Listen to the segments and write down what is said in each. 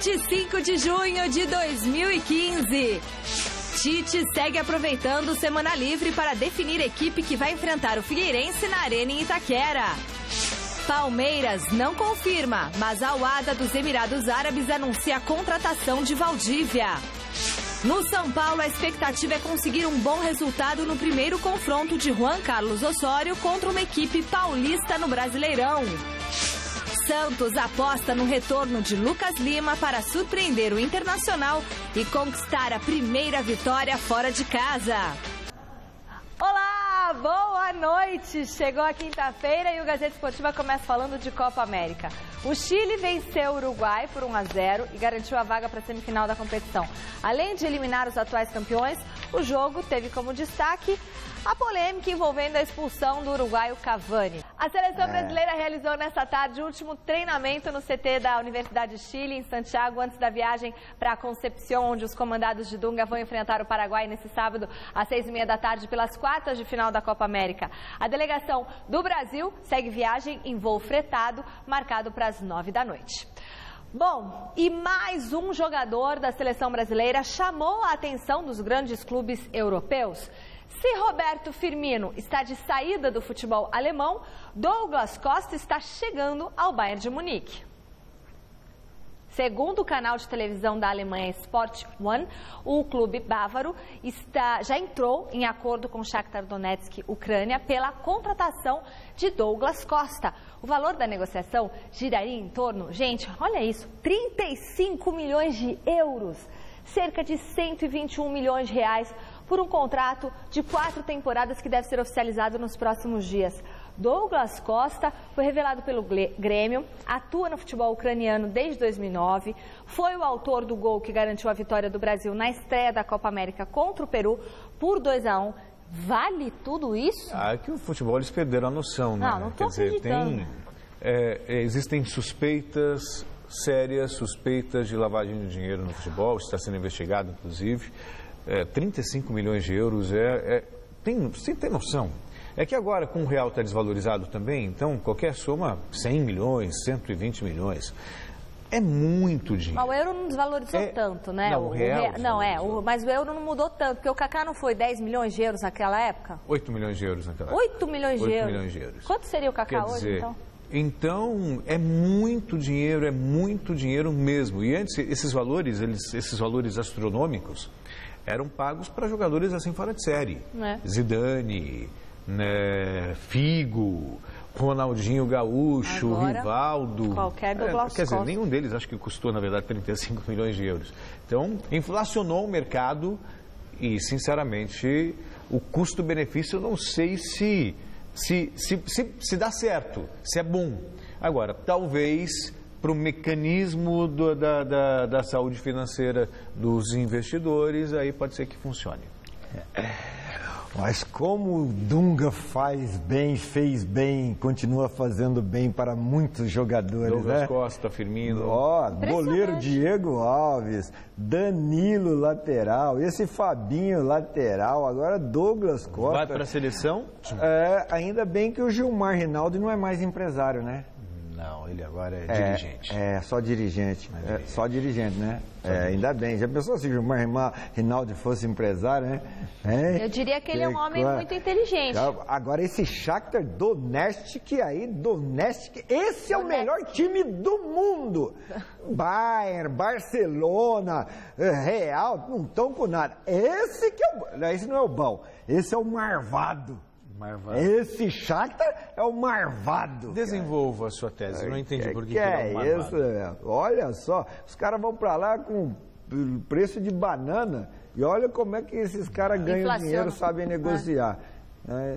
25 de junho de 2015. Tite segue aproveitando semana livre para definir a equipe que vai enfrentar o Figueirense na Arena em Itaquera. Palmeiras não confirma, mas a UADA dos Emirados Árabes anuncia a contratação de Valdívia. No São Paulo, a expectativa é conseguir um bom resultado no primeiro confronto de Juan Carlos Osório contra uma equipe paulista no Brasileirão. Santos aposta no retorno de Lucas Lima para surpreender o Internacional e conquistar a primeira vitória fora de casa. Olá, boa noite! Chegou a quinta-feira e o Gazeta Esportiva começa falando de Copa América. O Chile venceu o Uruguai por 1-0 e garantiu a vaga para a semifinal da competição. Além de eliminar os atuais campeões, o jogo teve como destaque a polêmica envolvendo a expulsão do uruguaio Cavani. A seleção brasileira realizou nesta tarde o último treinamento no CT da Universidade de Chile, em Santiago, antes da viagem para Concepción, onde os comandados de Dunga vão enfrentar o Paraguai nesse sábado, às 6h30 da tarde, pelas quartas de final da Copa América. A delegação do Brasil segue viagem em voo fretado, marcado para as 9 da noite. Bom, e mais um jogador da seleção brasileira chamou a atenção dos grandes clubes europeus. Se Roberto Firmino está de saída do futebol alemão, Douglas Costa está chegando ao Bayern de Munique. Segundo o canal de televisão da Alemanha Sport One, o clube bávaro já entrou em acordo com Shakhtar Donetsk, Ucrânia, pela contratação de Douglas Costa. O valor da negociação giraria em torno, gente, olha isso, 35 milhões de euros, cerca de 121 milhões de reais, por um contrato de 4 temporadas que deve ser oficializado nos próximos dias. Douglas Costa foi revelado pelo Grêmio, atua no futebol ucraniano desde 2009, foi o autor do gol que garantiu a vitória do Brasil na estreia da Copa América contra o Peru por 2-1. Vale tudo isso? É que o futebol eles perderam a noção, né? Não estou acreditando. Existem suspeitas sérias, suspeitas de lavagem de dinheiro no futebol, está sendo investigado, inclusive. 35 milhões de euros, você tem noção? É que agora, com o real está desvalorizado também, então qualquer soma, 100 milhões, 120 milhões, é muito dinheiro. Mas o euro não desvalorizou tanto, né? Não, o real mas o euro não mudou tanto, porque o Kaká não foi 10 milhões de euros naquela época? 8 milhões de euros naquela época. 8 milhões de euros? 8 milhões de euros. Quanto seria o Kaká hoje, então? Então, é muito dinheiro mesmo. E antes, esses valores astronômicos, eram pagos para jogadores assim fora de série. Zidane, Figo, Ronaldinho Gaúcho, agora, Rivaldo. Qualquer Douglas Quer dizer, nenhum deles acho que custou, na verdade, 35 milhões de euros. Então, inflacionou o mercado e, sinceramente, o custo-benefício eu não sei se dá certo, se é bom. Agora, talvez para o mecanismo da saúde financeira dos investidores, aí pode ser que funcione. Mas como o Dunga fez bem, continua fazendo bem para muitos jogadores, Douglas Costa, Firmino. Goleiro Diego Alves, Danilo lateral, esse Fabinho lateral, agora Douglas Costa. Vai para a seleção? Ainda bem que o Gilmar Rinaldi não é mais empresário, né? Não, ele agora é dirigente. Só dirigente. Só dirigente, né? Ainda bem. Já pensou se o Gilmar Rinaldi fosse empresário, né? Eu diria que ele é um homem muito inteligente. Agora, esse Shakhtar Donetsk, esse é o melhor time do mundo. Bayern, Barcelona, Real, não estão com nada. Esse não é o bom, esse é o marvado. Esse Shakhtar é o marvado. Desenvolva a sua tese, eu não entendi por que é o marvado. Isso? Olha só, os caras vão pra lá com preço de banana e olha como é que esses caras ganham dinheiro, sabem negociar.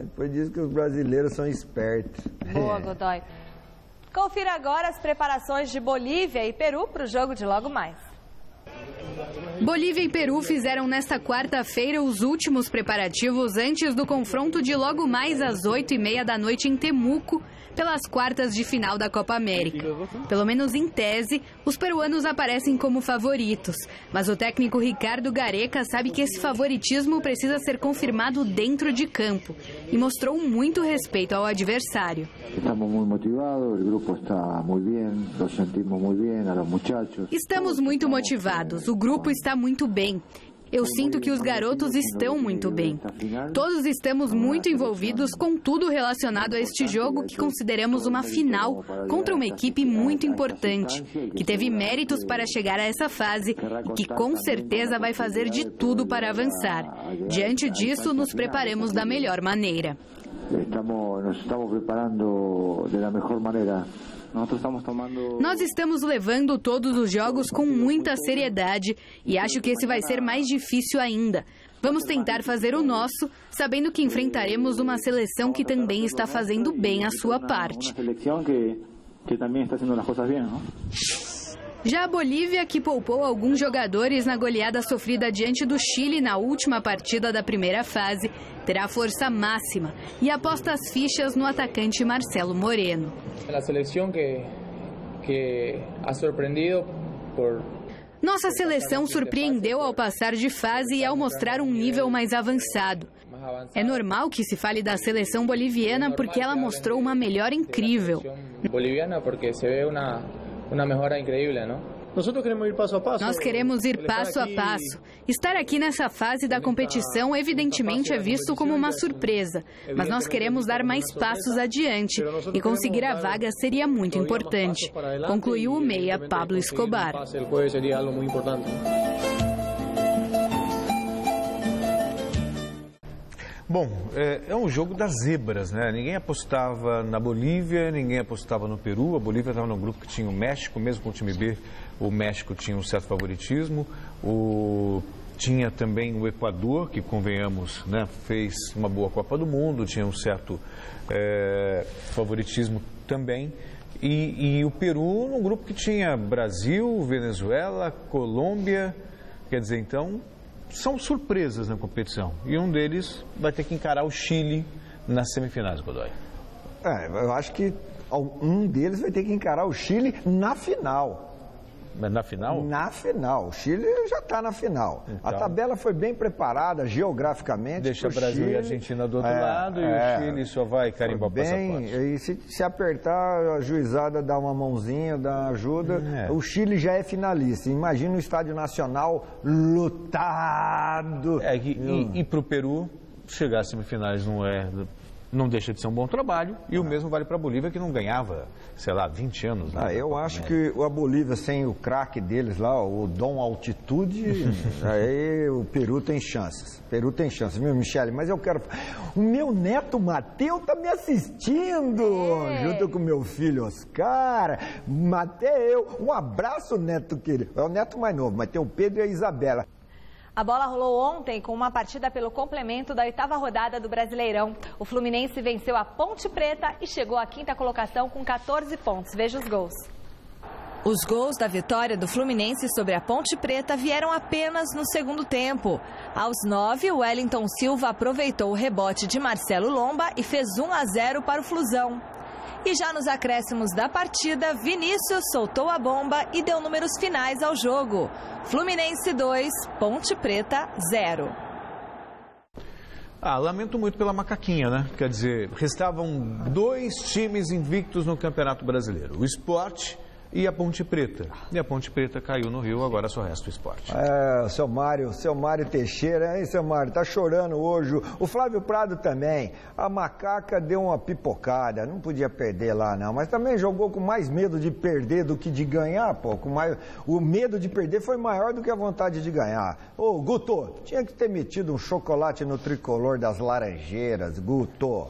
Depois diz que os brasileiros são espertos. Boa, Godoy. Confira agora as preparações de Bolívia e Peru para o jogo de logo mais. Bolívia e Peru fizeram nesta quarta-feira os últimos preparativos antes do confronto de logo mais às 8h30 da noite em Temuco, pelas quartas de final da Copa América. Pelo menos em tese, os peruanos aparecem como favoritos. Mas o técnico Ricardo Gareca sabe que esse favoritismo precisa ser confirmado dentro de campo e mostrou muito respeito ao adversário. Estamos muito motivados, o grupo está muito bem, nos sentimos muito bem, a los muchachos. Estamos muito motivados, o grupo está muito bem. Eu sinto que os garotos estão muito bem. Todos estamos muito envolvidos com tudo relacionado a este jogo que consideramos uma final contra uma equipe muito importante, que teve méritos para chegar a essa fase e que com certeza vai fazer de tudo para avançar. Diante disso, nos preparamos da melhor maneira. Nos estamos preparando da melhor maneira. Nós estamos levando todos os jogos com muita seriedade e acho que esse vai ser mais difícil ainda. Vamos tentar fazer o nosso, sabendo que enfrentaremos uma seleção que também está fazendo bem a sua parte. Já a Bolívia, que poupou alguns jogadores na goleada sofrida diante do Chile na última partida da primeira fase, terá força máxima e aposta as fichas no atacante Marcelo Moreno. A seleção que ha surpreendido por... Nossa seleção surpreendeu ao passar de fase e ao mostrar um nível mais avançado. É normal que se fale da seleção boliviana porque ela mostrou uma melhora incrível. Boliviana porque se vê uma melhora incrível, não? Nós queremos ir passo a passo. Estar aqui nessa fase da competição evidentemente é visto como uma surpresa, mas nós queremos dar mais passos adiante e conseguir a vaga seria muito importante, concluiu o meia Pablo Escobar. Bom, é um jogo das zebras, né? Ninguém apostava na Bolívia, ninguém apostava no Peru. A Bolívia estava no grupo que tinha o México, mesmo com o time B, o México tinha um certo favoritismo. Tinha também o Equador, que, convenhamos, né, fez uma boa Copa do Mundo, tinha um certo favoritismo também. E o Peru num grupo que tinha Brasil, Venezuela, Colômbia, quer dizer, então... São surpresas na competição e um deles vai ter que encarar o Chile nas semifinais, Godoy. Eu acho que um deles vai ter que encarar o Chile na final. Mas na final? Na final. O Chile já está na final. Então, a tabela foi bem preparada geograficamente. Deixa Brasil Chile, e Argentina do outro lado e o Chile só vai carimbar o passaporte. E se apertar, a juizada dá uma mãozinha, dá ajuda. O Chile já é finalista. Imagina o Estádio Nacional lotado. E para o Peru, chegar às semifinais não deixa de ser um bom trabalho, e o mesmo vale para a Bolívia, que não ganhava, sei lá, 20 anos. Né? Eu acho que a Bolívia, sem o craque deles lá, o Dom Altitude, aí o Peru tem chances. Peru tem chances, viu, Michele? Mas eu quero... O meu neto Mateus tá me assistindo, junto com meu filho Oscar, Mateus. Um abraço, neto querido. É o neto mais novo, mas tem o Pedro e a Isabela. A bola rolou ontem com uma partida pelo complemento da 8ª rodada do Brasileirão. O Fluminense venceu a Ponte Preta e chegou à 5ª colocação com 14 pontos. Veja os gols. Os gols da vitória do Fluminense sobre a Ponte Preta vieram apenas no segundo tempo. Aos 9, o Wellington Silva aproveitou o rebote de Marcelo Lomba e fez 1-0 para o Flusão. E já nos acréscimos da partida, Vinícius soltou a bomba e deu números finais ao jogo. Fluminense 2, Ponte Preta 0. Lamento muito pela macaquinha, né? Quer dizer, restavam 2 times invictos no Campeonato Brasileiro. O Sport e a Ponte Preta. E a Ponte Preta caiu no Rio, agora só resta o Sport. Seu Mário Teixeira, hein, seu Mário? Tá chorando hoje. O Flávio Prado também. A macaca deu uma pipocada, não podia perder lá não, mas também jogou com mais medo de perder do que de ganhar, pô. O medo de perder foi maior do que a vontade de ganhar. Ô, Guto, tinha que ter metido um chocolate no tricolor das Laranjeiras, Guto.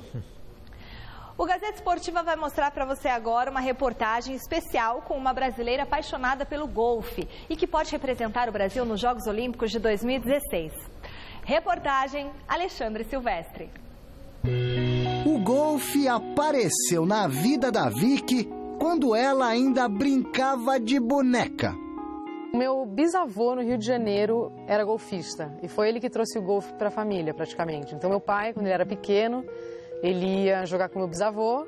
O Gazeta Esportiva vai mostrar para você agora uma reportagem especial com uma brasileira apaixonada pelo golfe e que pode representar o Brasil nos Jogos Olímpicos de 2016. Reportagem Alexandre Silvestre. O golfe apareceu na vida da Vicky quando ela ainda brincava de boneca. Meu bisavô no Rio de Janeiro era golfista e foi ele que trouxe o golfe para a família praticamente. Então meu pai, quando ele era pequeno, ele ia jogar com meu bisavô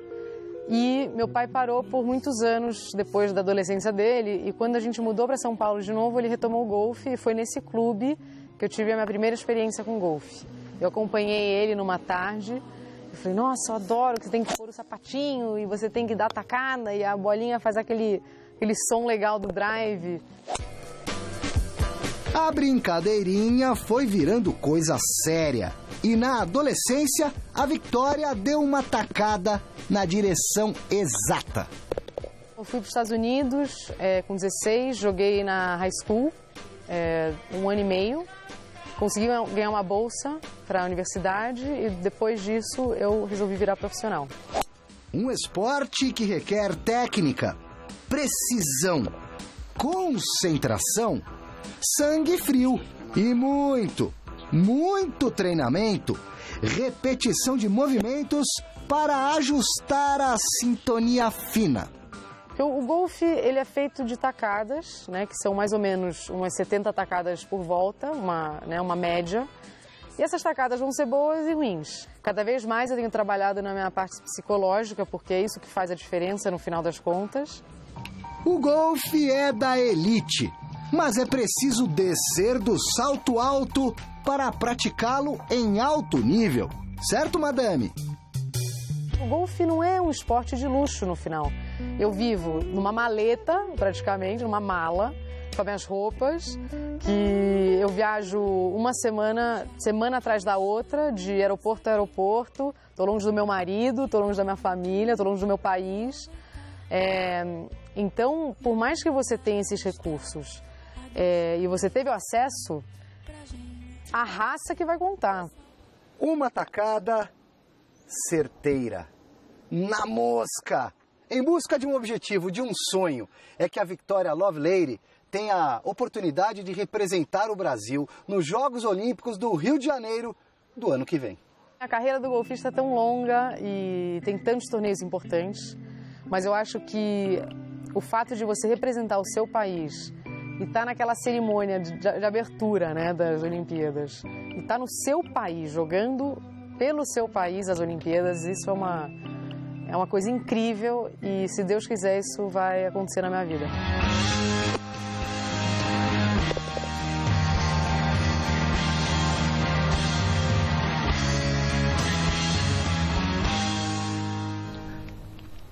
e meu pai parou por muitos anos depois da adolescência dele e quando a gente mudou para São Paulo de novo, ele retomou o golfe e foi nesse clube que eu tive a minha primeira experiência com golfe. Eu acompanhei ele numa tarde, eu falei, nossa, eu adoro que você tem que pôr o sapatinho e você tem que dar tacada e a bolinha faz aquele som legal do drive. A brincadeirinha foi virando coisa séria. E na adolescência, a Victoria deu uma tacada na direção exata. Eu fui para os Estados Unidos com 16, joguei na high school, 1 ano e meio. Consegui ganhar uma bolsa para a universidade e depois disso eu resolvi virar profissional. Um esporte que requer técnica, precisão, concentração, sangue frio e muito treinamento, repetição de movimentos para ajustar a sintonia fina. O golfe ele é feito de tacadas, né, que são mais ou menos umas 70 tacadas por volta, uma média. E essas tacadas vão ser boas e ruins. Cada vez mais eu tenho trabalhado na minha parte psicológica, porque é isso que faz a diferença no final das contas. O golfe é da elite, mas é preciso descer do salto alto para praticá-lo em alto nível. Certo, madame? O golfe não é um esporte de luxo no final. Eu vivo numa maleta, praticamente, numa mala, com as minhas roupas, que eu viajo uma semana atrás da outra, de aeroporto a aeroporto, tô longe do meu marido, tô longe da minha família, tô longe do meu país. Então, por mais que você tenha esses recursos e você teve o acesso, a raça que vai contar. Uma tacada certeira, na mosca, em busca de um objetivo, de um sonho, é que a Victoria Lovelady tem a oportunidade de representar o Brasil nos Jogos Olímpicos do Rio de Janeiro do ano que vem. A carreira do golfista é tão longa e tem tantos torneios importantes, mas eu acho que o fato de você representar o seu país e estar naquela cerimônia de abertura, né, das Olimpíadas, e estar no seu país, jogando pelo seu país as Olimpíadas, isso é uma coisa incrível e, se Deus quiser, isso vai acontecer na minha vida.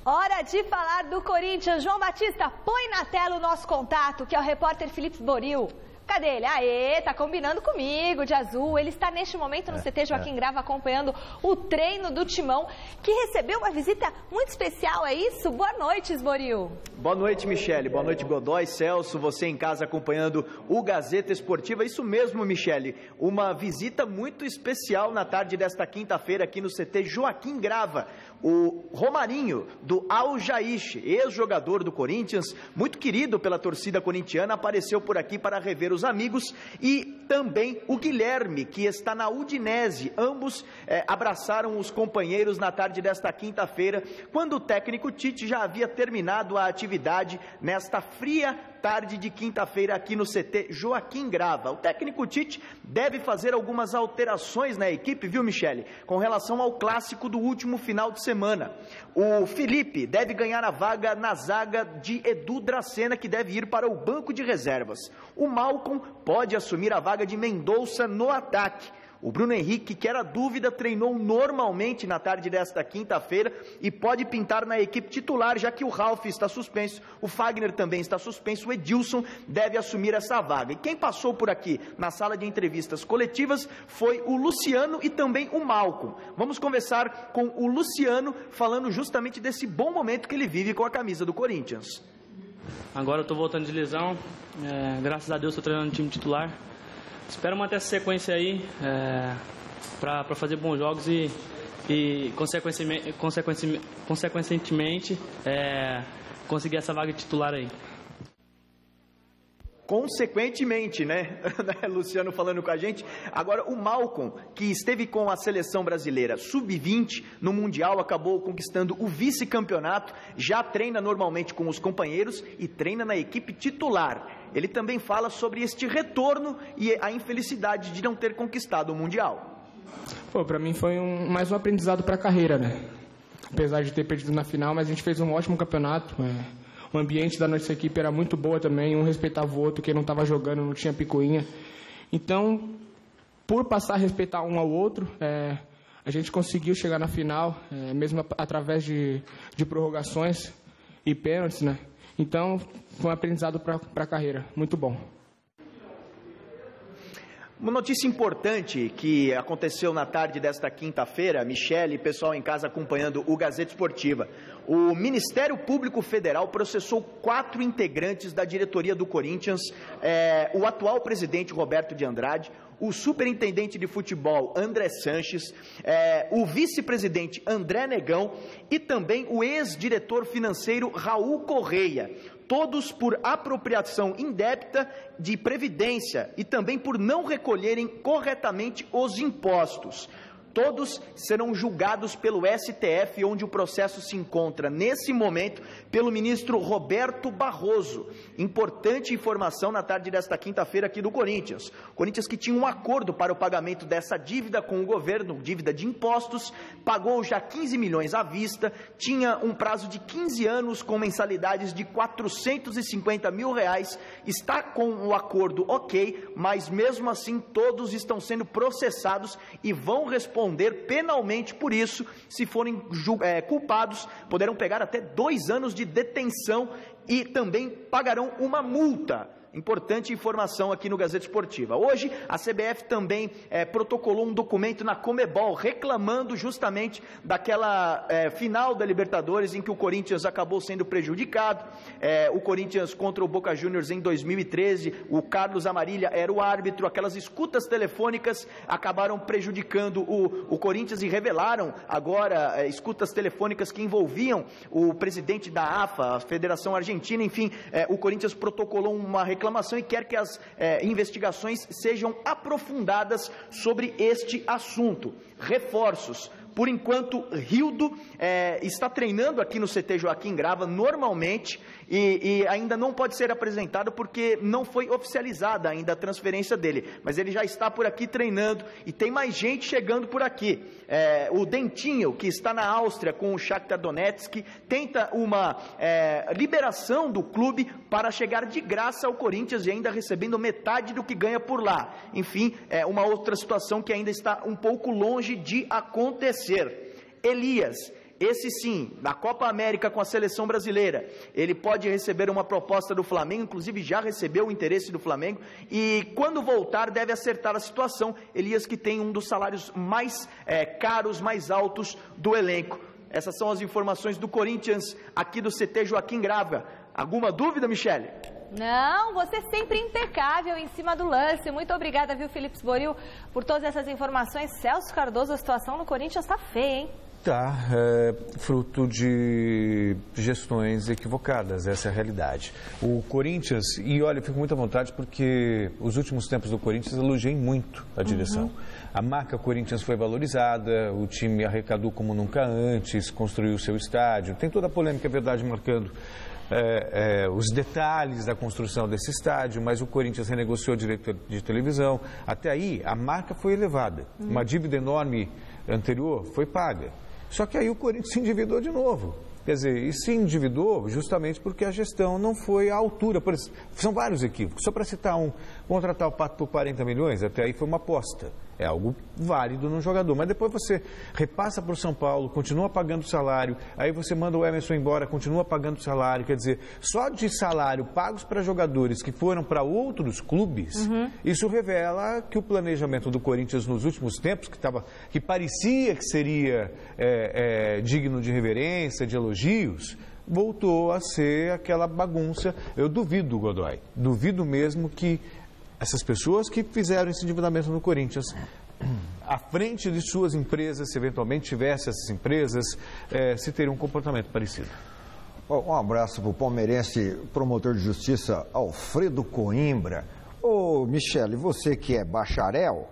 Hora de falar do Corinthians. João Batista, põe na tela o nosso contato, que é o repórter Felipe Boril. Cadê ele? Aê, tá combinando comigo, de azul. Ele está neste momento no CT Joaquim Grava acompanhando o treino do Timão, que recebeu uma visita muito especial, é isso? Boa noite, Esboril. Boa noite, Michele. Boa noite, Godoy, Celso, você em casa acompanhando o Gazeta Esportiva. Isso mesmo, Michele. Uma visita muito especial na tarde desta quinta-feira aqui no CT Joaquim Grava. O Romarinho, do Al Jaish, ex-jogador do Corinthians, muito querido pela torcida corintiana, apareceu por aqui para rever os amigos, e também o Guilherme, que está na Udinese. Ambos abraçaram os companheiros na tarde desta quinta-feira, quando o técnico Tite já havia terminado a atividade nesta fria tarde de quinta-feira aqui no CT Joaquim Grava. O técnico Tite deve fazer algumas alterações na equipe, viu, Michele? Com relação ao clássico do último final de semana. O Felipe deve ganhar a vaga na zaga de Edu Dracena, que deve ir para o banco de reservas. O Malcom pode assumir a vaga de Mendonça no ataque. O Bruno Henrique, que era dúvida, treinou normalmente na tarde desta quinta-feira e pode pintar na equipe titular, já que o Ralf está suspenso, o Fagner também está suspenso, o Edilson deve assumir essa vaga. E quem passou por aqui na sala de entrevistas coletivas foi o Luciano e também o Malcom. Vamos conversar com o Luciano, falando justamente desse bom momento que ele vive com a camisa do Corinthians. Agora eu estou voltando de lesão, graças a Deus estou treinando no time titular. Espero manter essa sequência aí para fazer bons jogos e consequentemente conseguir essa vaga titular aí. Consequentemente, né? Luciano falando com a gente. Agora, o Malcom, que esteve com a seleção brasileira sub-20 no Mundial, acabou conquistando o vice-campeonato, já treina normalmente com os companheiros e treina na equipe titular. Ele também fala sobre este retorno e a infelicidade de não ter conquistado o Mundial. Para mim foi mais um aprendizado para a carreira, né? Apesar de ter perdido na final, mas a gente fez um ótimo campeonato, O ambiente da nossa equipe era muito boa também, um respeitava o outro, quem não estava jogando não tinha picuinha. Então, por passar a respeitar um ao outro, a gente conseguiu chegar na final, mesmo através de prorrogações e pênaltis, né? Então, foi um aprendizado para a carreira, muito bom. Uma notícia importante que aconteceu na tarde desta quinta-feira, Michele e pessoal em casa acompanhando o Gazeta Esportiva. O Ministério Público Federal processou 4 integrantes da diretoria do Corinthians, o atual presidente Roberto de Andrade, o superintendente de futebol André Sanches, o vice-presidente André Negão e também o ex-diretor financeiro Raul Correia. Todos por apropriação indébita de previdência e também por não recolherem corretamente os impostos. Todos serão julgados pelo STF, onde o processo se encontra, nesse momento, pelo ministro Roberto Barroso. Importante informação na tarde desta quinta-feira aqui do Corinthians. Corinthians que tinha um acordo para o pagamento dessa dívida com o governo, dívida de impostos, pagou já 15 milhões à vista, tinha um prazo de 15 anos com mensalidades de R$450 mil, está com o acordo ok, mas mesmo assim todos estão sendo processados e vão responder penalmente por isso. Se forem culpados, poderão pegar até 2 anos de detenção e também pagarão uma multa. Importante informação aqui no Gazeta Esportiva. Hoje, a CBF também protocolou um documento na Conmebol, reclamando justamente daquela final da Libertadores, em que o Corinthians acabou sendo prejudicado. O Corinthians contra o Boca Juniors em 2013, o Carlos Amarilha era o árbitro, aquelas escutas telefônicas acabaram prejudicando o Corinthians e revelaram agora escutas telefônicas que envolviam o presidente da AFA, a Federação Argentina, enfim, o Corinthians protocolou uma reclamação e quer que as investigações sejam aprofundadas sobre este assunto. Reforços. Por enquanto, Rildo está treinando aqui no CT Joaquim Grava normalmente e ainda não pode ser apresentado porque não foi oficializada ainda a transferência dele. Mas ele já está por aqui treinando e tem mais gente chegando por aqui. O Dentinho, que está na Áustria com o Shakhtar Donetsk, tenta uma liberação do clube para chegar de graça ao Corinthians e ainda recebendo metade do que ganha por lá. Enfim, uma outra situação que ainda está um pouco longe de acontecer. Elias, esse sim, na Copa América com a seleção brasileira, ele pode receber uma proposta do Flamengo, inclusive já recebeu o interesse do Flamengo, e quando voltar deve acertar a situação. Elias, que tem um dos salários mais caros, mais altos do elenco. Essas são as informações do Corinthians aqui do CT Joaquim Grava. Alguma dúvida, Michele? Não, você sempre impecável em cima do lance. Muito obrigada, viu, Felipe Sboril, por todas essas informações. Celso Cardoso, a situação no Corinthians está feia, hein? Tá, fruto de gestões equivocadas, essa é a realidade. O Corinthians, e olha, eu fico muito à vontade porque os últimos tempos do Corinthians elogiei muito a direção. A marca Corinthians foi valorizada, o time arrecadou como nunca antes, construiu o seu estádio, tem toda a polêmica, é verdade, marcando os detalhes da construção desse estádio, mas o Corinthians renegociou o direito de televisão. Até aí, a marca foi elevada. Uma dívida enorme anterior foi paga. Só que aí o Corinthians se endividou de novo. Quer dizer, e se endividou justamente porque a gestão não foi à altura. São vários equívocos. Só para citar um, contratar o Pato por 40 milhões, até aí foi uma aposta. É algo válido num jogador. Mas depois você repassa para o São Paulo, continua pagando o salário, aí você manda o Emerson embora, continua pagando o salário. Quer dizer, só de salário pagos para jogadores que foram para outros clubes, isso revela que o planejamento do Corinthians nos últimos tempos, que parecia que seria digno de reverência, de elogios, voltou a ser aquela bagunça. Eu duvido, Godoy, duvido mesmo que essas pessoas que fizeram esse endividamento no Corinthians, à frente de suas empresas, se eventualmente tivesse essas empresas, se teriam um comportamento parecido. Um abraço para o palmeirense promotor de justiça Alfredo Coimbra. Ô, Michele, você que é bacharel...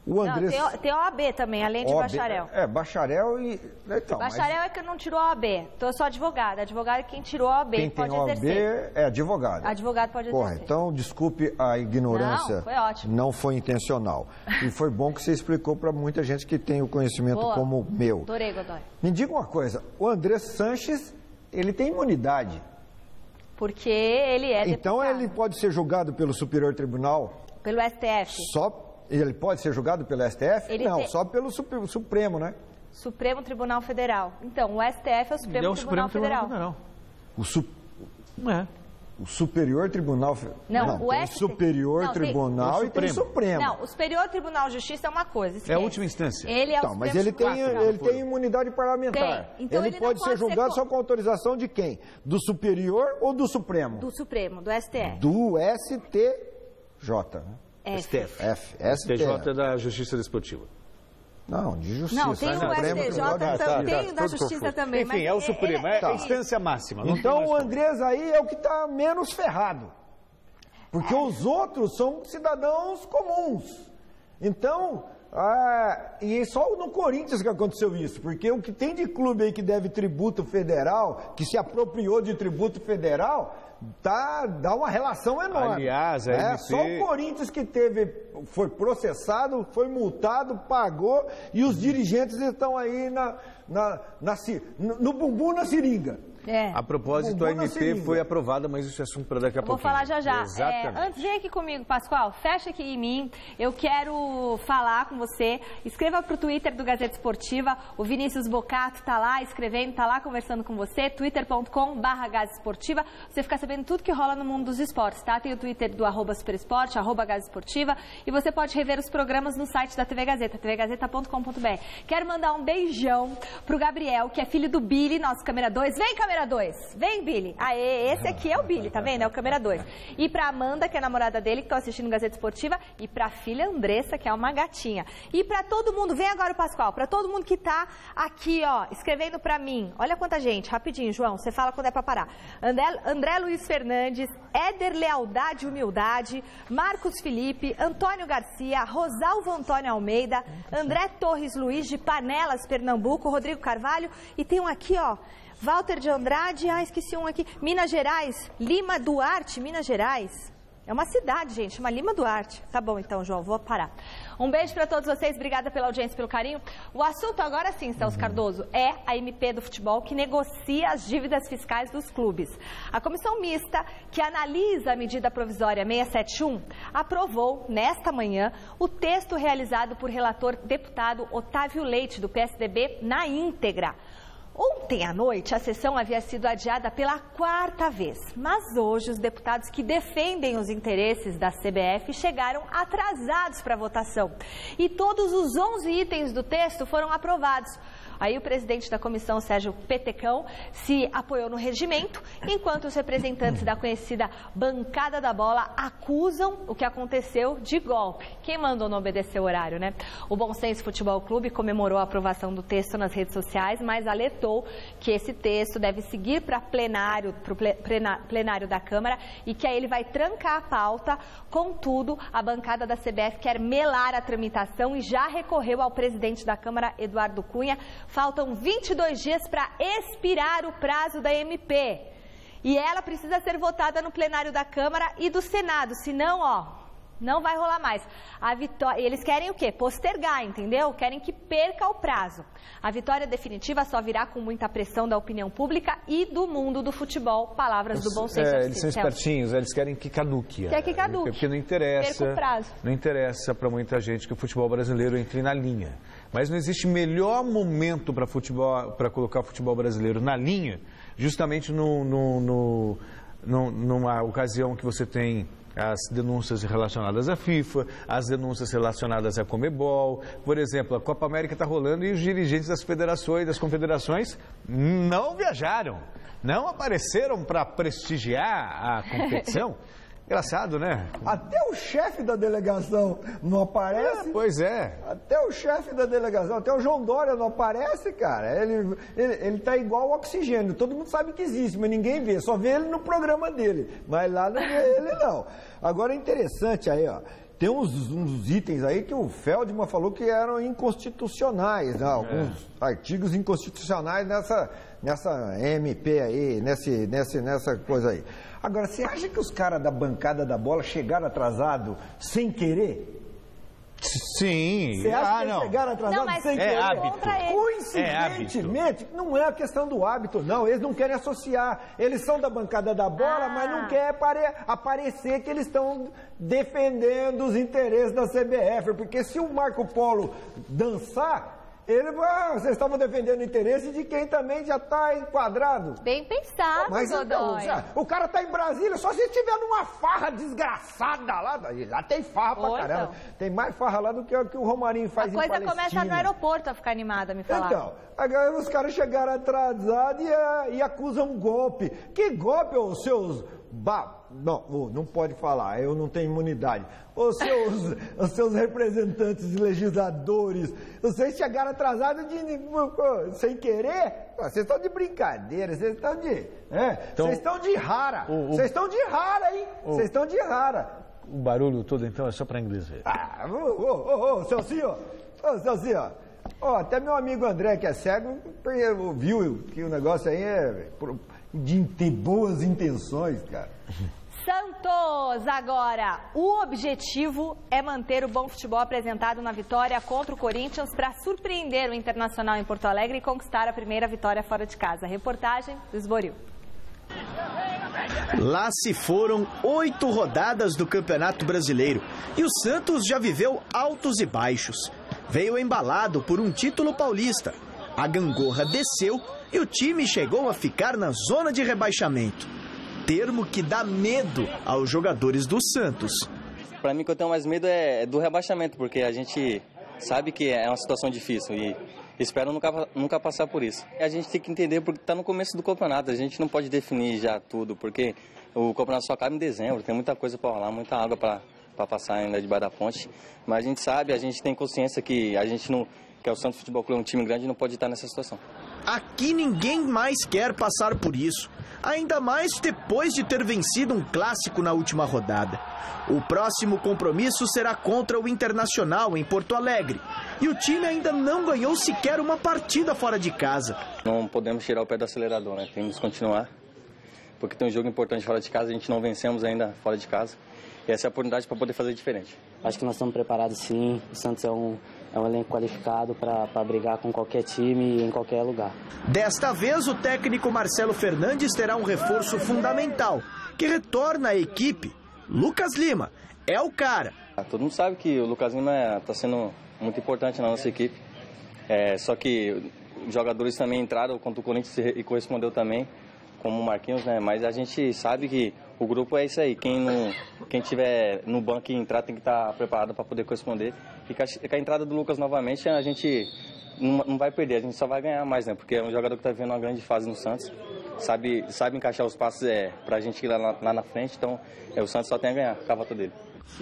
O André... Não, tem OAB também, além de bacharel. Bacharel e... Então, bacharel é que eu não tirou a OAB, então eu sou advogada. Advogado é quem tirou a OAB, quem pode tem OAB exercer. É advogado. Advogado pode exercer. Então, desculpe a ignorância. Não, foi ótimo. Não foi intencional. E foi bom que você explicou para muita gente que tem o conhecimento como o meu. Adorei, Godoy. Me diga uma coisa, o André Sanches, ele tem imunidade. Porque ele é Então deputado. ele pode ser julgado pelo Superior Tribunal? Pelo STF. Ele pode ser julgado pelo STF? Ele só pelo Supremo, né? Supremo Tribunal Federal. Então, o STF é o Supremo Tribunal Federal. O Superior Tribunal Federal. Não, tem Superior Tribunal e tem Supremo. Não, o Superior Tribunal de Justiça é uma coisa. Esquece. É a última instância. Ele é o Mas ele tem imunidade parlamentar. Então, ele pode ser julgado só com autorização de quem? Do Superior ou do Supremo? Do Supremo, do STF. Do STJ, né? STJ é da Justiça Desportiva. Não, de Justiça. Não, tem o STJ, tem o da Justiça também. Enfim, é o Supremo, é a instância máxima. Então o Andrés aí é o que está menos ferrado. Porque os outros são cidadãos comuns. Então, e só no Corinthians que aconteceu isso. Porque o que tem de clube aí que deve tributo federal, que se apropriou de tributo federal... dá uma relação enorme. Aliás, a MP... Só o Corinthians que foi processado, foi multado, pagou, e os dirigentes estão aí no bumbum na seringa. A propósito, a MP foi aprovada, mas isso é assunto para daqui a pouco. Vou falar já. Exatamente. Antes, vem aqui comigo, Pascoal. Fecha aqui em mim. Eu quero falar com você. Escreva para o Twitter do Gazeta Esportiva. O Vinícius Bocato está lá escrevendo, está lá conversando com você. twitter.com/Gazesportiva. Você fica sabendo tudo que rola no mundo dos esportes, tá? Tem o Twitter do @Superesporte, @Gazesportiva. E você pode rever os programas no site da TV Gazeta, tvgazeta.com.br. Quero mandar um beijão pro Gabriel, que é filho do Billy, nosso câmera 2. Vem, câmera 2. Vem, Billy. Aê, esse aqui é o Billy, tá vendo? É o câmera 2. E pra Amanda, que é a namorada dele, que tá assistindo Gazeta Esportiva. E pra filha Andressa, que é uma gatinha. E pra todo mundo, vem agora o Pascoal, pra todo mundo que tá aqui, ó, escrevendo pra mim. Olha quanta gente, rapidinho, João, você fala quando é pra parar. André Luiz Fernandes, Éder Lealdade e Humildade, Marcos Felipe, Antônio Garcia, Rosalvo Antônio Almeida, André Torres Luiz de Panelas, Pernambuco, Rodrigo Carvalho. E tem um aqui, ó, Walter de Andrade, esqueci um aqui, Minas Gerais, Lima Duarte, Minas Gerais. É uma cidade, gente, chama Lima Duarte. Tá bom, então, João, vou parar. Um beijo para todos vocês, obrigada pela audiência, pelo carinho. O assunto agora sim, Celso Cardoso, é a MP do futebol que negocia as dívidas fiscais dos clubes. A comissão mista, que analisa a medida provisória 671, aprovou, nesta manhã, o texto realizado por relator deputado Otávio Leite, do PSDB, na íntegra. Ontem à noite, a sessão havia sido adiada pela 4ª vez, mas hoje os deputados que defendem os interesses da CBF chegaram atrasados para a votação. E todos os 11 itens do texto foram aprovados. Aí o presidente da comissão, Sérgio Petecão, se apoiou no regimento, enquanto os representantes da conhecida bancada da bola acusam o que aconteceu de golpe. Quem mandou não obedecer o horário, né? O Bom Senso Futebol Clube comemorou a aprovação do texto nas redes sociais, mas alertou que esse texto deve seguir para o plenário da Câmara e que aí ele vai trancar a pauta. Contudo, a bancada da CBF quer melar a tramitação e já recorreu ao presidente da Câmara, Eduardo Cunha. Faltam 22 dias para expirar o prazo da MP. E ela precisa ser votada no plenário da Câmara e do Senado, senão, não vai rolar mais. A vitória, eles querem o quê? Postergar, entendeu? Querem que perca o prazo. A vitória definitiva só virá com muita pressão da opinião pública e do mundo do futebol. Palavras do Bom Senso. Eles são espertinhos, eles querem que caduque. Quer que caduque. Porque não interessa. Perca o prazo. Não interessa para muita gente que o futebol brasileiro entre na linha. Mas não existe melhor momento para colocar o futebol brasileiro na linha, justamente numa ocasião que você tem as denúncias relacionadas à FIFA, as denúncias relacionadas à Conmebol. Por exemplo, a Copa América está rolando e os dirigentes das federações e das confederações não viajaram, não apareceram para prestigiar a competição. Engraçado, né? Até o chefe da delegação não aparece. Pois é. Até o chefe da delegação, até o João Dória não aparece, cara. Ele tá igual o oxigênio. Todo mundo sabe que existe, mas ninguém vê. Só vê ele no programa dele. Mas lá não vê ele, não. Agora é interessante aí, ó. Tem uns itens aí que o Feldman falou que eram inconstitucionais, né? Alguns artigos inconstitucionais nessa MP aí, nessa coisa aí. Agora, você acha que os caras da bancada da bola chegaram atrasados sem querer? Sim. Você acha que eles chegaram atrasados sem querer? Hábito. Coincidentemente, não é a questão do hábito, não. Eles não querem associar. Eles são da bancada da bola, mas não querem aparecer que eles estão defendendo os interesses da CBF. Porque se o Marco Polo dançar, vocês estavam defendendo o interesse de quem também já está enquadrado. Bem pensado, mas então, Godoy. o cara está em Brasília, só se estiver numa farra desgraçada lá. Lá tem farra pra caramba. Então. Tem mais farra lá do que o Romarinho faz em Palestina. A coisa começa no aeroporto a ficar animada, me falar. Então, agora os caras chegaram atrasados e acusam um golpe. Que golpe, os seus... Não pode falar, eu não tenho imunidade. Os seus representantes legisladores, vocês chegaram atrasados sem querer? Vocês estão de brincadeira, vocês estão de... Vocês estão de rara. Vocês estão de rara, hein? Vocês estão de rara. O barulho todo, então, é só para inglês ver. Celcinho, até meu amigo André, que é cego, viu que o negócio aí é de boas intenções, cara. Santos, agora, o objetivo é manter o bom futebol apresentado na vitória contra o Corinthians para surpreender o Internacional em Porto Alegre e conquistar a primeira vitória fora de casa. Reportagem do Esboril. Lá se foram 8 rodadas do Campeonato Brasileiro e o Santos já viveu altos e baixos. Veio embalado por um título paulista. A gangorra desceu e o time chegou a ficar na zona de rebaixamento. Termo que dá medo aos jogadores do Santos. Para mim, o que eu tenho mais medo é do rebaixamento, porque a gente sabe que é uma situação difícil e espero nunca passar por isso. A gente tem que entender porque está no começo do campeonato, a gente não pode definir já tudo, porque o campeonato só acaba em dezembro, tem muita coisa para rolar, muita água para passar ainda debaixo da ponte. Mas a gente sabe, a gente tem consciência que a gente não... que é o Santos Futebol Clube, um time grande, não pode estar nessa situação. Aqui ninguém mais quer passar por isso. Ainda mais depois de ter vencido um clássico na última rodada. O próximo compromisso será contra o Internacional em Porto Alegre. E o time ainda não ganhou sequer uma partida fora de casa. Não podemos tirar o pé do acelerador, né? Temos que continuar. Porque tem um jogo importante fora de casa, a gente não vencemos ainda fora de casa. E essa é a oportunidade para poder fazer diferente. Acho que nós estamos preparados sim. O Santos é um elenco qualificado para brigar com qualquer time em qualquer lugar. Desta vez, o técnico Marcelo Fernandes terá um reforço fundamental, que retorna à equipe. Lucas Lima é o cara. Todo mundo sabe que o Lucas Lima está sendo muito importante na nossa equipe. Só que os jogadores também entraram contra o Corinthians e correspondeu também, como o Marquinhos, né? Mas a gente sabe que o grupo é isso aí. Quem tiver no banco e entrar tem que estar preparado para poder corresponder. E com a entrada do Lucas novamente, a gente não vai perder, a gente só vai ganhar mais, né? Porque é um jogador que está vivendo uma grande fase no Santos. Sabe encaixar os passos para a gente ir lá na frente. Então, o Santos só tem a ganhar com a volta dele.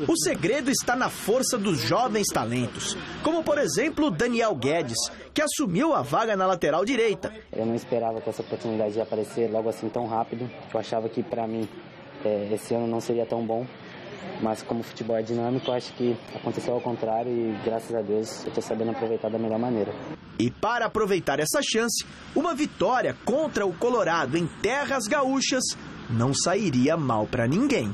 O segredo está na força dos jovens talentos, como por exemplo Daniel Guedes, que assumiu a vaga na lateral direita. Eu não esperava que essa oportunidade ia aparecer logo assim tão rápido. Eu achava que para mim esse ano não seria tão bom, mas como o futebol é dinâmico, eu acho que aconteceu ao contrário e graças a Deus eu estou sabendo aproveitar da melhor maneira. E para aproveitar essa chance, uma vitória contra o Colorado em terras gaúchas não sairia mal para ninguém.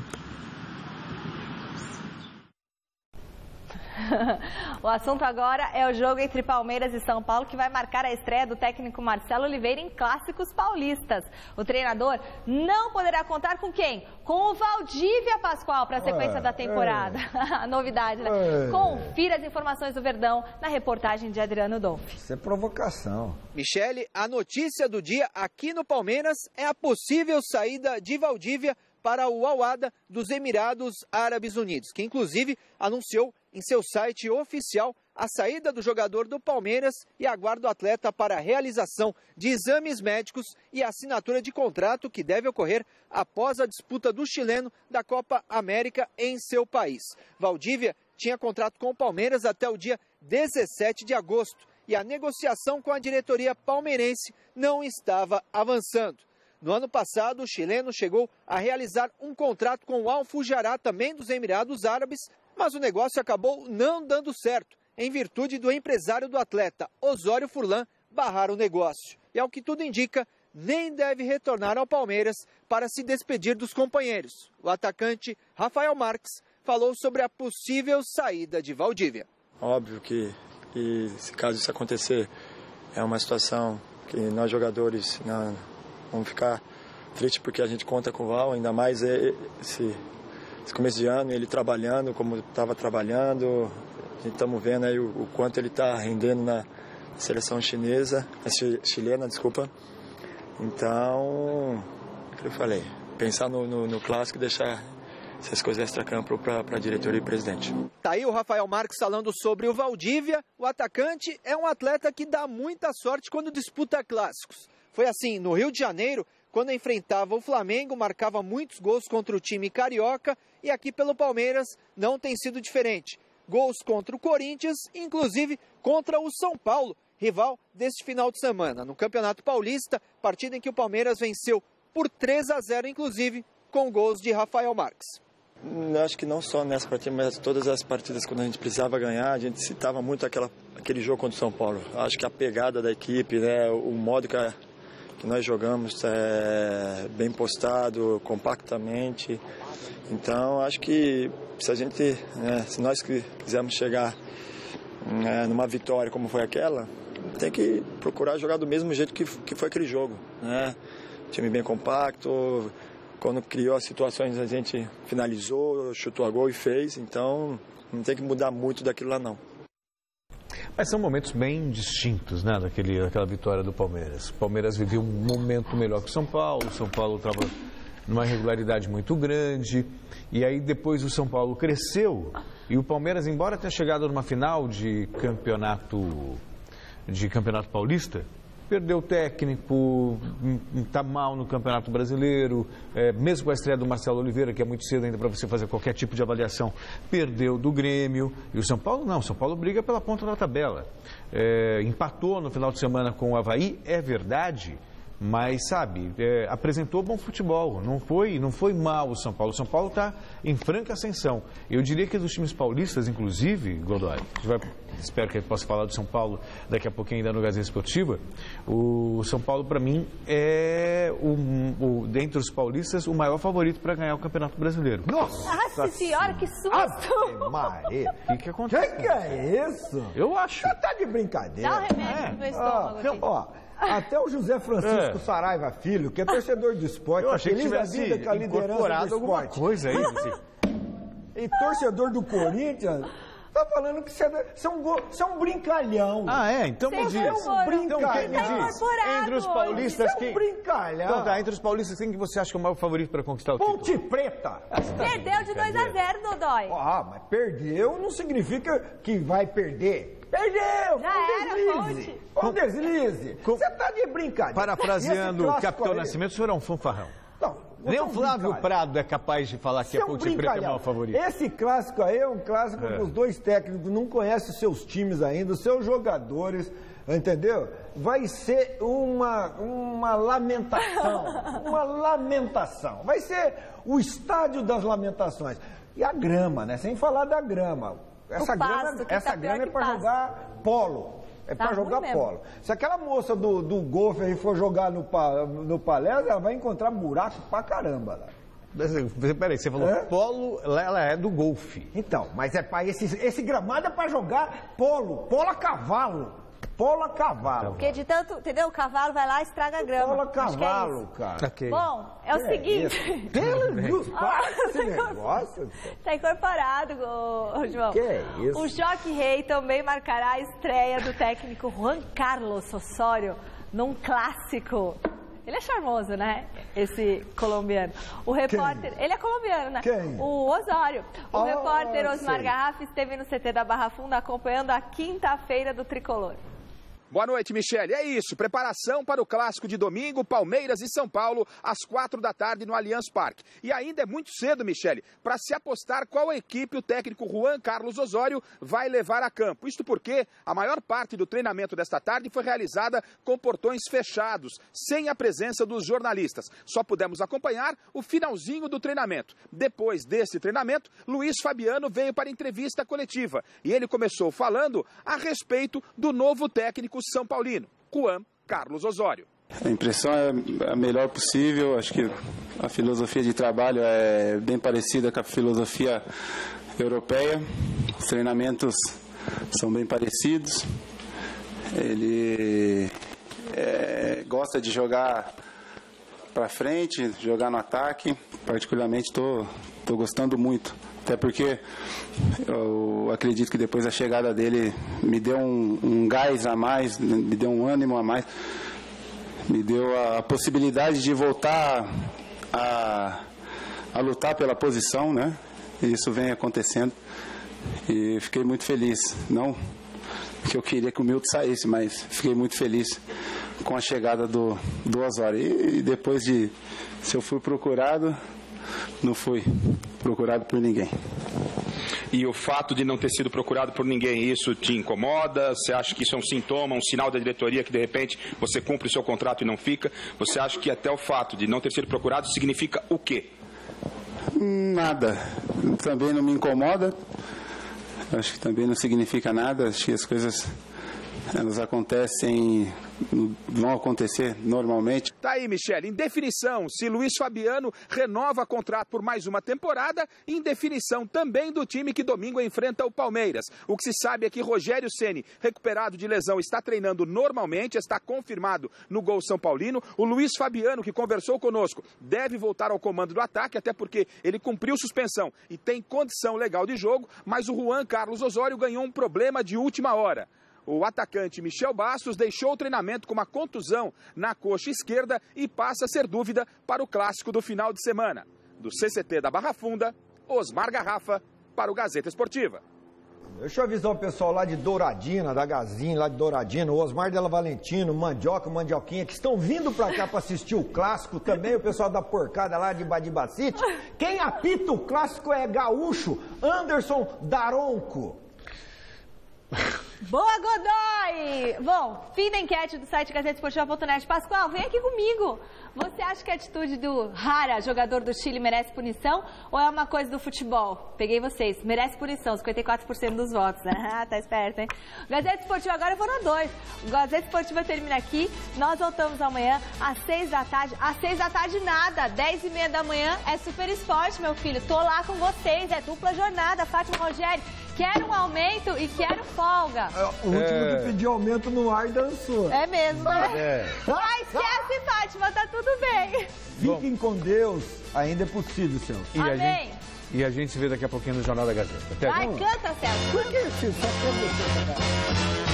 O assunto agora é o jogo entre Palmeiras e São Paulo, que vai marcar a estreia do técnico Marcelo Oliveira em clássicos paulistas. O treinador não poderá contar com quem? Com o Valdívia Pascoal para a sequência da temporada. Novidade, né? Confira as informações do Verdão na reportagem de Adriano Dolfi. Isso é provocação. Michele, a notícia do dia aqui no Palmeiras é a possível saída de Valdívia para o Al-Wahda dos Emirados Árabes Unidos, que inclusive anunciou em seu site oficial a saída do jogador do Palmeiras e aguarda o atleta para a realização de exames médicos e assinatura de contrato que deve ocorrer após a disputa do chileno da Copa América em seu país. Valdívia tinha contrato com o Palmeiras até o dia 17 de agosto e a negociação com a diretoria palmeirense não estava avançando. No ano passado, o chileno chegou a realizar um contrato com o Al Fujairah, também dos Emirados Árabes, mas o negócio acabou não dando certo, em virtude do empresário do atleta, Osório Furlan, barrar o negócio. E ao que tudo indica, nem deve retornar ao Palmeiras para se despedir dos companheiros. O atacante Rafael Marques falou sobre a possível saída de Valdívia. Óbvio que se caso isso acontecer, é uma situação que nós jogadores vamos ficar tristes porque a gente conta com o Val, ainda mais esse começo de ano, ele trabalhando como estava trabalhando. A gente estamos vendo aí o quanto ele está rendendo na seleção chilena, desculpa. Então, o que eu falei, pensar no clássico e deixar essas coisas extra-campo para a diretoria e presidente. Tá aí o Rafael Marques falando sobre o Valdívia. O atacante é um atleta que dá muita sorte quando disputa clássicos. Foi assim no Rio de Janeiro, quando enfrentava o Flamengo, marcava muitos gols contra o time carioca, e aqui pelo Palmeiras não tem sido diferente. Gols contra o Corinthians, inclusive contra o São Paulo, rival deste final de semana. No Campeonato Paulista, partida em que o Palmeiras venceu por 3-0, inclusive com gols de Rafael Marques. Eu acho que não só nessa partida, mas todas as partidas quando a gente precisava ganhar, a gente citava muito aquele jogo contra o São Paulo. Acho que a pegada da equipe, né, o modo que nós jogamos é bem postado, compactamente. Então, acho que se nós quisermos chegar numa vitória como foi aquela, tem que procurar jogar do mesmo jeito que foi aquele jogo, né? Time bem compacto, quando criou as situações a gente finalizou, chutou a gol e fez, então não tem que mudar muito daquilo lá não. Mas são momentos bem distintos, né, daquela vitória do Palmeiras. O Palmeiras viveu um momento melhor que o São Paulo estava numa irregularidade muito grande, e aí depois o São Paulo cresceu, e o Palmeiras, embora tenha chegado numa final de campeonato paulista, perdeu o técnico, está mal no Campeonato Brasileiro, mesmo com a estreia do Marcelo Oliveira, que é muito cedo ainda para você fazer qualquer tipo de avaliação, perdeu do Grêmio. E o São Paulo não, o São Paulo briga pela ponta da tabela. Empatou no final de semana com o Avaí, é verdade, mas, sabe, apresentou bom futebol, não foi mal o São Paulo. O São Paulo está em franca ascensão. Eu diria que dos times paulistas, inclusive, Godoy, espero que a gente possa falar do São Paulo daqui a pouquinho ainda no Gazeta Esportiva, o São Paulo, para mim, é, dentre os paulistas, o maior favorito para ganhar o Campeonato Brasileiro. Nossa Senhora, que susto! Maria, o que acontece? Que é isso? Eu acho. Você tá de brincadeira. Dá um remédio no meu estômago aqui. Ó, até o José Francisco Saraiva Filho, que é torcedor do esporte, eu achei que tivesse com a liderança do alguma esporte. coisa aí. E torcedor do Corinthians, tá falando que você é um brincalhão. Ah, é? Então me diz. Um brincalhão. Então quem me diz? Entre os paulistas, quem? Brincalhão. Então tá, entre os paulistas, quem que você acha que é o maior favorito para conquistar o título? Ponte Preta. Perdeu de 2-0, Dodói. Mas perdeu não significa que vai perder. Perdeu! Já era, Ponte. Um deslize. Você tá de brincadeira. Parafraseando o Capitão Nascimento, o senhor é um fanfarrão. Não. Nem o Flávio Prado é capaz de falar que a Ponte Preta é o maior favorito. Esse clássico aí é um clássico que os dois técnicos não conhecem os seus times ainda, os seus jogadores, entendeu? Vai ser uma lamentação, uma lamentação. Vai ser o estádio das lamentações. E a grama, né? Sem falar da grama. Essa grama é para jogar polo. É para jogar polo. Se aquela moça do golfe aí for jogar no palestra, ela vai encontrar buraco pra caramba lá. Peraí, você falou polo, ela é do golfe. Então, mas esse gramado é para jogar polo a cavalo. Polo a cavalo. Porque de tanto, entendeu? O cavalo vai lá e estraga a grama. Polo a cavalo, cara. Okay. Bom, é o seguinte. Pelo Deus, para esse negócio. Tá incorporado, João. Que é isso? O Jockey Rei também marcará a estreia do técnico Juan Carlos Osório num clássico Ele é charmoso, né? Esse colombiano. O repórter... Quem? Ele é colombiano, né? Quem? O Osório. O repórter Osmar Garrafa esteve no CT da Barra Funda acompanhando a quinta-feira do Tricolor. Boa noite, Michele. É isso, preparação para o clássico de domingo, Palmeiras e São Paulo, às 4 da tarde no Allianz Parque. E ainda é muito cedo, Michele, para se apostar qual equipe o técnico Juan Carlos Osório vai levar a campo. Isto porque a maior parte do treinamento desta tarde foi realizada com portões fechados, sem a presença dos jornalistas. Só pudemos acompanhar o finalzinho do treinamento. Depois desse treinamento, Luiz Fabiano veio para a entrevista coletiva. E ele começou falando a respeito do novo técnico São Paulino, Juan Carlos Osório. A impressão é a melhor possível, acho que a filosofia de trabalho é bem parecida com a filosofia europeia, os treinamentos são bem parecidos, ele gosta de jogar para frente, jogar no ataque, particularmente estou gostando muito. Até porque eu acredito que depois da chegada dele me deu um gás a mais, me deu um ânimo a mais, me deu a possibilidade de voltar a lutar pela posição, né? E isso vem acontecendo e fiquei muito feliz. Não que eu queria que o Milton saísse, mas fiquei muito feliz com a chegada do Osório. E depois se eu fui procurado, não fui procurado por ninguém. E o fato de não ter sido procurado por ninguém, isso te incomoda? Você acha que isso é um sintoma, um sinal da diretoria que de repente você cumpre o seu contrato e não fica? Você acha que até o fato de não ter sido procurado significa o quê? Nada. Também não me incomoda. Acho que também não significa nada. Acho que as coisas elas acontecem, vão acontecer normalmente. Tá aí, Michele, em definição, se Luiz Fabiano renova contrato por mais uma temporada, em definição também do time que domingo enfrenta o Palmeiras. O que se sabe é que Rogério Ceni, recuperado de lesão, está treinando normalmente, está confirmado no gol São Paulino. O Luiz Fabiano, que conversou conosco, deve voltar ao comando do ataque, até porque ele cumpriu suspensão e tem condição legal de jogo, mas o Juan Carlos Osório ganhou um problema de última hora. O atacante Michel Bastos deixou o treinamento com uma contusão na coxa esquerda e passa a ser dúvida para o clássico do final de semana. Do CCT da Barra Funda, Osmar Garrafa, para o Gazeta Esportiva. Deixa eu avisar o pessoal lá de Douradina, da Gazinha, lá de Douradina, o Osmar Della Valentino, Mandioca, Mandioquinha, que estão vindo pra cá pra assistir o clássico, também o pessoal da porcada lá de Badibacite. Quem apita o clássico é gaúcho, Anderson Daronco. Boa, Godoy! Bom, fim da enquete do site GazeteEsportiva.net. Pascoal, vem aqui comigo. Você acha que a atitude do Jara, jogador do Chile, merece punição ou é uma coisa do futebol? Peguei vocês. Merece punição, 54% dos votos. Ah, tá esperto, hein? Gazeta Esportiva agora foram 2. O Gazeta Esportiva termina aqui. Nós voltamos amanhã às 6 da tarde. Às 6 da tarde nada. 10h30 da manhã é Super Esporte, meu filho. Tô lá com vocês. É dupla jornada. Fátima Rogério. Quero um aumento e quero folga. O último que pediu aumento no ar dançou. É mesmo, né? Mas esquece, Fátima, tá tudo bem. Fiquem com Deus, ainda é possível, Celso. Amém. E a gente se vê daqui a pouquinho no Jornal da Gazeta. Até Vai, canta, Celso. Por que você só quer